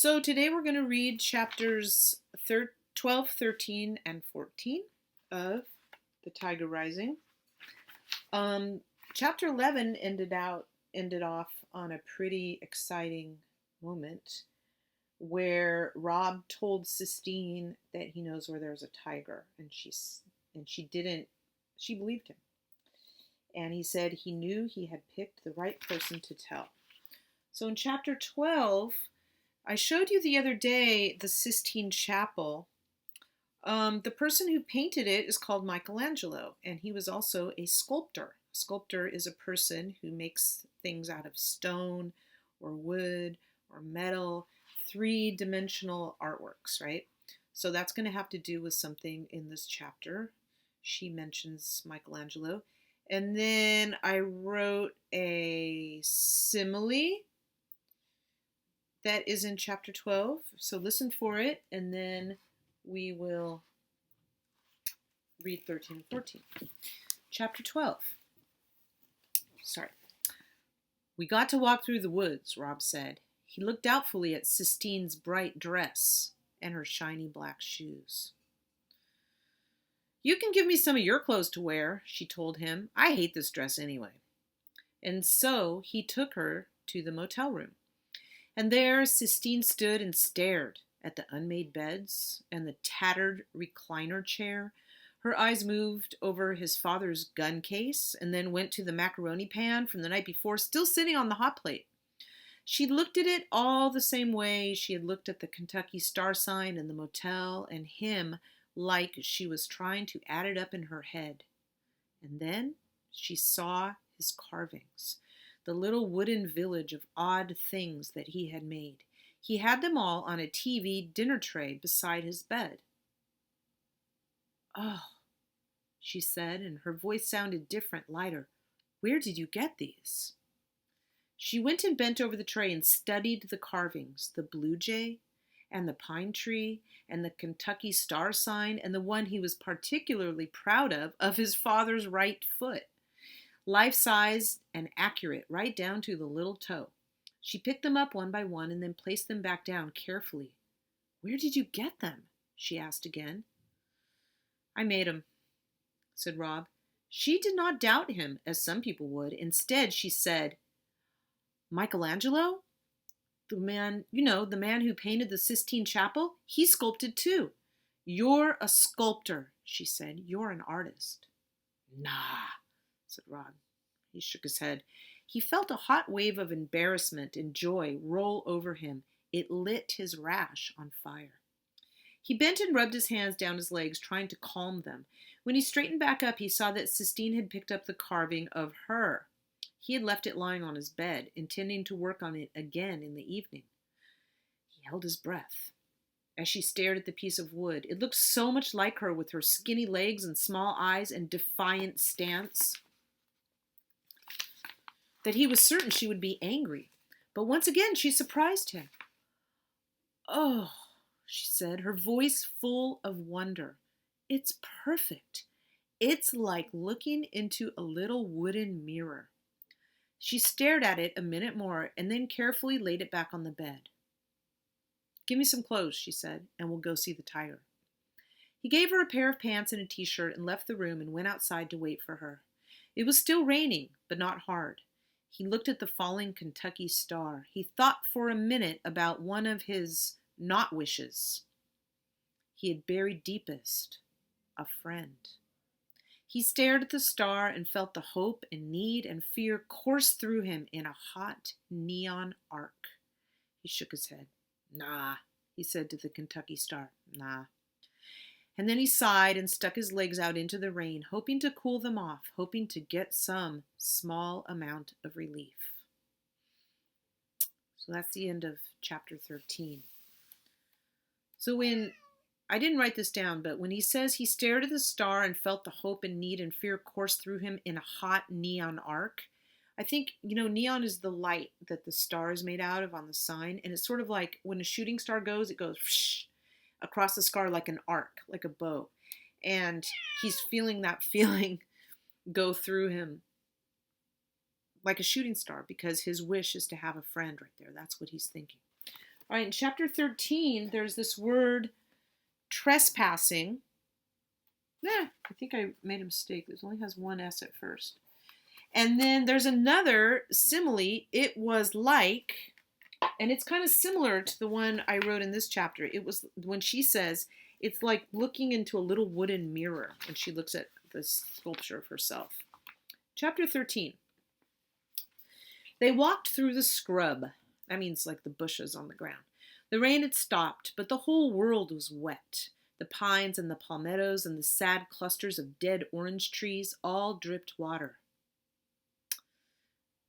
So today we're going to read chapters 12, 13, and 14 of The Tiger Rising. Chapter 11 ended off on a pretty exciting moment where Rob told Sistine that he knows where there's a tiger, and she believed him. And he said he knew he had picked the right person to tell. So in chapter 12, I showed you the other day the Sistine Chapel. The person who painted it is called Michelangelo, and he was also a sculptor. A sculptor is a person who makes things out of stone or wood or metal, three-dimensional artworks, right? So that's going to have to do with something in this chapter. She mentions Michelangelo. And then I wrote a simile that is in chapter 12. So listen for it, and then we will read 13 and 14. Chapter 12. Sorry. We got to walk through the woods, Rob said. He looked doubtfully at Sistine's bright dress and her shiny black shoes. You can give me some of your clothes to wear, she told him. I hate this dress anyway. And so he took her to the motel room. And there Sistine stood and stared at the unmade beds and the tattered recliner chair. Her eyes moved over his father's gun case and then went to the macaroni pan from the night before, still sitting on the hot plate. She looked at it all the same way she had looked at the Kentucky star sign and the motel and him, like she was trying to add it up in her head. And then she saw his carvings, the little wooden village of odd things that he had made. He had them all on a TV dinner tray beside his bed. Oh, she said, and her voice sounded different, lighter. Where did you get these? She went and bent over the tray and studied the carvings, the blue jay and the pine tree and the Kentucky star sign and the one he was particularly proud of his father's right foot. Life-sized and accurate right down to the little toe. She picked them up one by one and then placed them back down carefully. Where did you get them? She asked again. I made 'em, said Rob. She did not doubt him, as some people would. Instead, she said, Michelangelo? The man who painted the Sistine Chapel? He sculpted too. You're a sculptor, she said. You're an artist. Nah, said Rob. He shook his head. He felt a hot wave of embarrassment and joy roll over him. It lit his rash on fire. He bent and rubbed his hands down his legs, trying to calm them. When he straightened back up, he saw that Sistine had picked up the carving of her. He had left it lying on his bed, intending to work on it again in the evening. He held his breath as she stared at the piece of wood. It looked so much like her with her skinny legs and small eyes and defiant stance that he was certain she would be angry. But once again, she surprised him. Oh, she said, her voice full of wonder. It's perfect. It's like looking into a little wooden mirror. She stared at it a minute more and then carefully laid it back on the bed. Give me some clothes, she said, and we'll go see the tiger. He gave her a pair of pants and a t-shirt and left the room and went outside to wait for her. It was still raining, but not hard. He looked at the falling Kentucky star. He thought for a minute about one of his not wishes he had buried deepest, a friend. He stared at the star and felt the hope and need and fear course through him in a hot neon arc. He shook his head. Nah, he said to the Kentucky star. Nah. And then he sighed and stuck his legs out into the rain, hoping to cool them off, hoping to get some small amount of relief. So that's the end of chapter 13. So I didn't write this down, but when he says he stared at the star and felt the hope and need and fear course through him in a hot neon arc, I think, neon is the light that the star is made out of on the sign, and it's sort of like when a shooting star goes, it goes whoosh, across the sky like an arc, like a bow. And he's feeling that feeling go through him like a shooting star because his wish is to have a friend right there. That's what he's thinking. All right, in chapter 13, there's this word trespassing. I think I made a mistake. It only has one S at first. And then there's another simile. It was like, and it's kind of similar to the one I wrote in this chapter. It was when she says, it's like looking into a little wooden mirror when she looks at this sculpture of herself. Chapter 13. They walked through the scrub. That means like the bushes on the ground. The rain had stopped, but the whole world was wet. The pines and the palmettos and the sad clusters of dead orange trees all dripped water.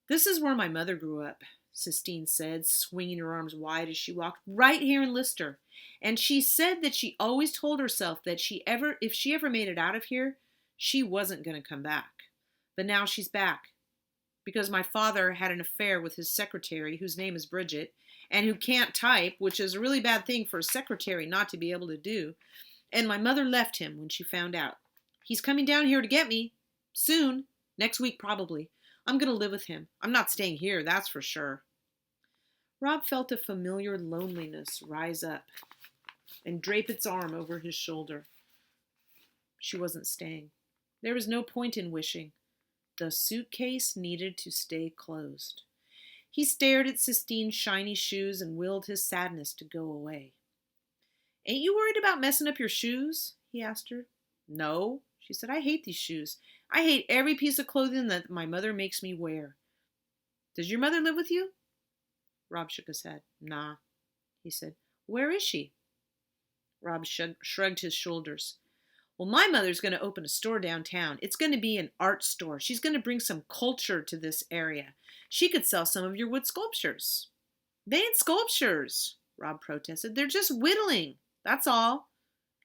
This is where my mother grew up, Sistine said, swinging her arms wide as she walked, right here in Lister. And she said that she always told herself that if she ever made it out of here, she wasn't going to come back. But now she's back, because my father had an affair with his secretary, whose name is Bridget, and who can't type, which is a really bad thing for a secretary not to be able to do. And my mother left him when she found out. He's coming down here to get me. Soon. Next week, probably. I'm going to live with him. I'm not staying here, that's for sure. Rob felt a familiar loneliness rise up and drape its arm over his shoulder. She wasn't staying. There was no point in wishing. The suitcase needed to stay closed. He stared at Sistine's shiny shoes and willed his sadness to go away. Ain't you worried about messing up your shoes? He asked her. No, she said. I hate these shoes. I hate every piece of clothing that my mother makes me wear. Does your mother live with you? Rob shook his head. Nah, he said. Where is she? Rob shrugged his shoulders. Well, my mother's going to open a store downtown. It's going to be an art store. She's going to bring some culture to this area. She could sell some of your wood sculptures. They ain't sculptures, Rob protested. They're just whittling. That's all.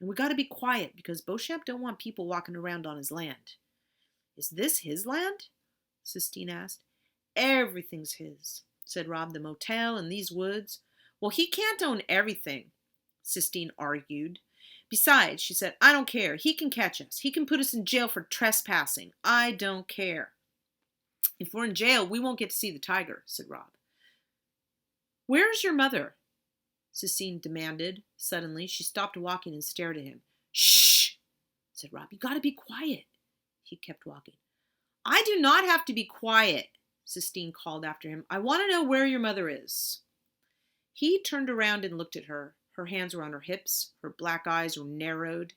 And we got to be quiet because Beauchamp don't want people walking around on his land. Is this his land? Sistine asked. Everything's his, said Rob. The motel and these woods. Well, he can't own everything, Sistine argued. Besides, she said, I don't care. He can catch us. He can put us in jail for trespassing. I don't care. If we're in jail, we won't get to see the tiger, said Rob. Where's your mother? Sistine demanded. Suddenly, she stopped walking and stared at him. Shh, said Rob. You got to be quiet. He kept walking. I do not have to be quiet, Sistine called after him. I want to know where your mother is. He turned around and looked at her. Her hands were on her hips. Her black eyes were narrowed.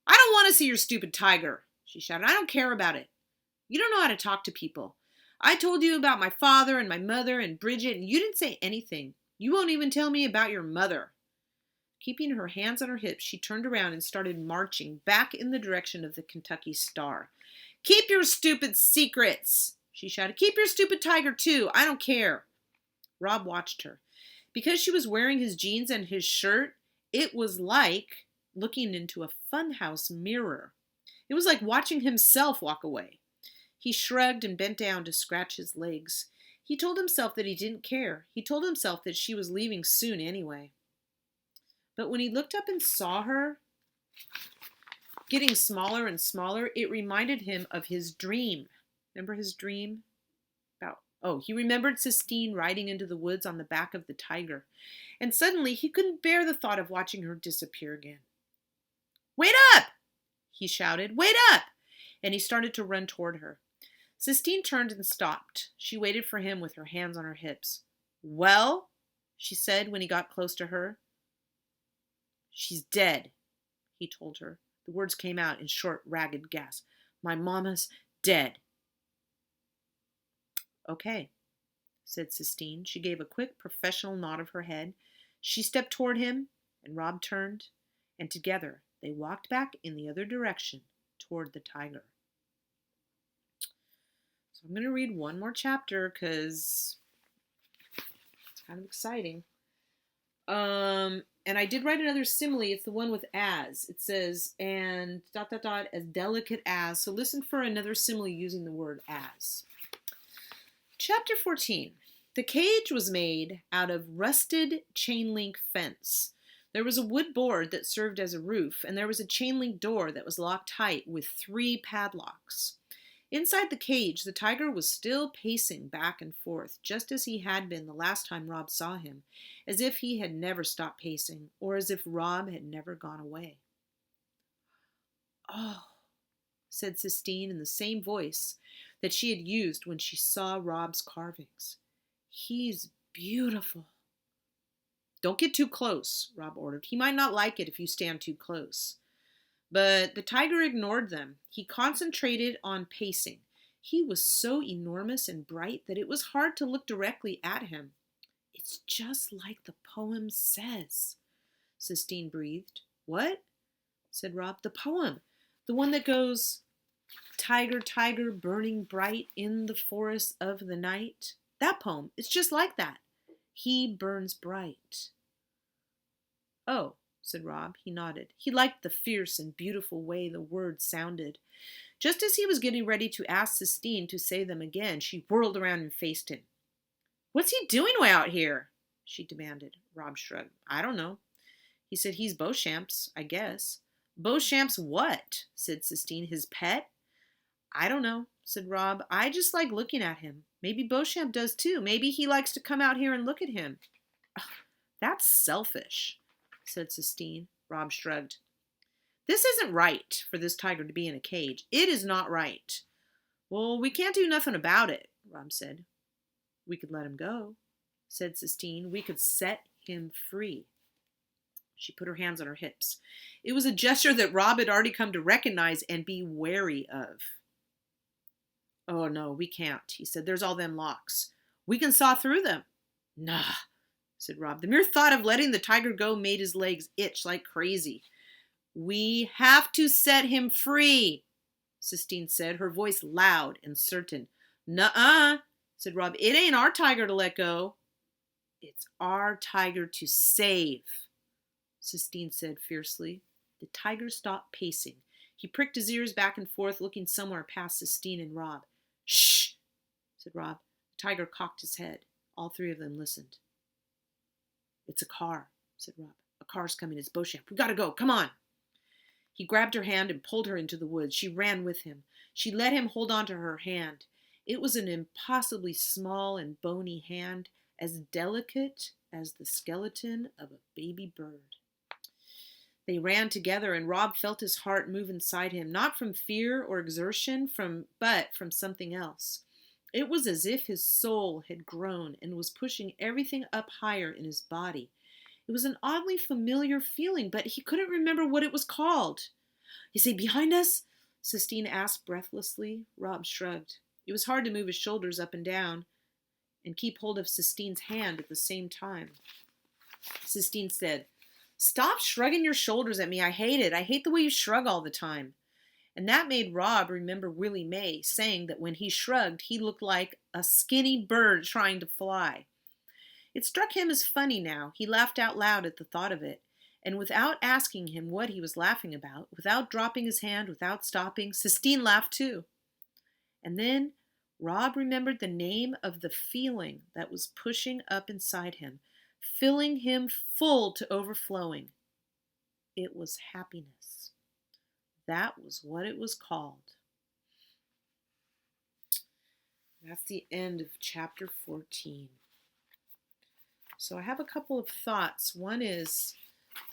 I don't want to see your stupid tiger, she shouted. I don't care about it. You don't know how to talk to people. I told you about my father and my mother and Bridget, and you didn't say anything. You won't even tell me about your mother. Keeping her hands on her hips, she turned around and started marching back in the direction of the Kentucky Star. Keep your stupid secrets, she shouted. Keep your stupid tiger, too. I don't care. Rob watched her. Because she was wearing his jeans and his shirt, it was like looking into a funhouse mirror. It was like watching himself walk away. He shrugged and bent down to scratch his legs. He told himself that he didn't care. He told himself that she was leaving soon anyway. But when he looked up and saw her getting smaller and smaller, it reminded him of his dream. Remember his dream? He remembered Sistine riding into the woods on the back of the tiger. And suddenly he couldn't bear the thought of watching her disappear again. Wait up! He shouted. Wait up! And he started to run toward her. Sistine turned and stopped. She waited for him with her hands on her hips. Well, she said when he got close to her. She's dead, he told her. The words came out in short, ragged gasps. My mama's dead. Okay, said Sistine. She gave a quick, professional nod of her head. She stepped toward him, and Rob turned, and together they walked back in the other direction toward the tiger. So I'm going to read one more chapter because it's kind of exciting. And I did write another simile. It's the one with as. It says, and ... as delicate as. So listen for another simile using the word as. Chapter 14. The cage was made out of rusted chain link fence. There was a wood board that served as a roof, and there was a chain link door that was locked tight with 3 padlocks. Inside the cage, the tiger was still pacing back and forth, just as he had been the last time Rob saw him, as if he had never stopped pacing, or as if Rob had never gone away. "Oh," said Sistine in the same voice that she had used when she saw Rob's carvings. "He's beautiful." "Don't get too close," Rob ordered. "He might not like it if you stand too close." But the tiger ignored them. He concentrated on pacing. He was so enormous and bright that it was hard to look directly at him. "It's just like the poem says," Sistine breathed. "What?" said Rob. "The poem. The one that goes, 'Tiger, tiger, burning bright in the forest of the night.' That poem. It's just like that. He burns bright." "Oh," said Rob. He nodded. He liked the fierce and beautiful way the words sounded. Just as he was getting ready to ask Sistine to say them again, she whirled around and faced him. "What's he doing way out here?" she demanded. Rob shrugged. "I don't know." He said, "He's Beauchamp's, I guess." "Beauchamp's what?" said Sistine. "His pet?" "I don't know," said Rob. "I just like looking at him. Maybe Beauchamp does too. Maybe he likes to come out here and look at him." "That's selfish," said Sistine. Rob shrugged. "This isn't right for this tiger to be in a cage. It is not right." "Well, we can't do nothing about it," Rob said. "We could let him go," said Sistine. "We could set him free." She put her hands on her hips. It was a gesture that Rob had already come to recognize and be wary of. "Oh, no, we can't," he said. "There's all them locks. We can saw through them." "Nah," said Rob. The mere thought of letting the tiger go made his legs itch like crazy. "We have to set him free," Sistine said, her voice loud and certain. "Nuh-uh," said Rob. "It ain't our tiger to let go." "It's our tiger to save," Sistine said fiercely. The tiger stopped pacing. He pricked his ears back and forth, looking somewhere past Sistine and Rob. "Shh," said Rob. The tiger cocked his head. All three of them listened. "It's a car," said Rob. "A car's coming. It's Beauchamp. We gotta go. Come on." He grabbed her hand and pulled her into the woods. She ran with him. She let him hold on to her hand. It was an impossibly small and bony hand, as delicate as the skeleton of a baby bird. They ran together, and Rob felt his heart move inside him, not from fear or exertion, but from something else. It was as if his soul had grown and was pushing everything up higher in his body. It was an oddly familiar feeling, but he couldn't remember what it was called. "Is he behind us?" Sistine asked breathlessly. Rob shrugged. It was hard to move his shoulders up and down and keep hold of Sistine's hand at the same time. Sistine said, "Stop shrugging your shoulders at me. I hate it. I hate the way you shrug all the time." And that made Rob remember Willie Mae saying that when he shrugged, he looked like a skinny bird trying to fly. It struck him as funny now. He laughed out loud at the thought of it. And without asking him what he was laughing about, without dropping his hand, without stopping, Sistine laughed too. And then Rob remembered the name of the feeling that was pushing up inside him, filling him full to overflowing. It was happiness. That was what it was called. That's the end of chapter 14. So I have a couple of thoughts. One is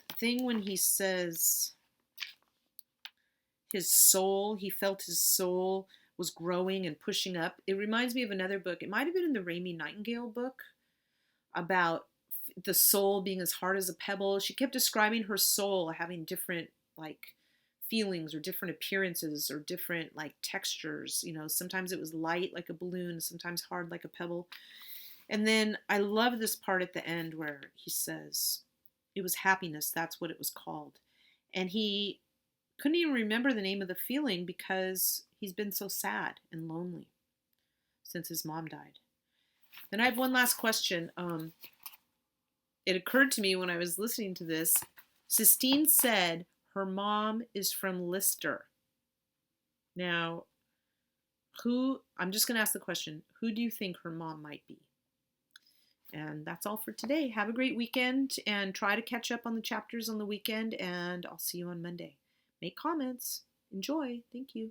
the thing when he says his soul, he felt his soul was growing and pushing up. It reminds me of another book. It might have been in the Raimi Nightingale book about the soul being as hard as a pebble. She kept describing her soul having different feelings or different appearances or different textures. Sometimes it was light like a balloon, sometimes hard like a pebble. And then I love this part at the end where he says it was happiness. That's what it was called. And he couldn't even remember the name of the feeling because he's been so sad and lonely since his mom died. Then I have one last question. It occurred to me when I was listening to this. Sistine said her mom is from Lister. Now, I'm just going to ask the question, who do you think her mom might be? And that's all for today. Have a great weekend and try to catch up on the chapters on the weekend, and I'll see you on Monday. Make comments. Enjoy. Thank you.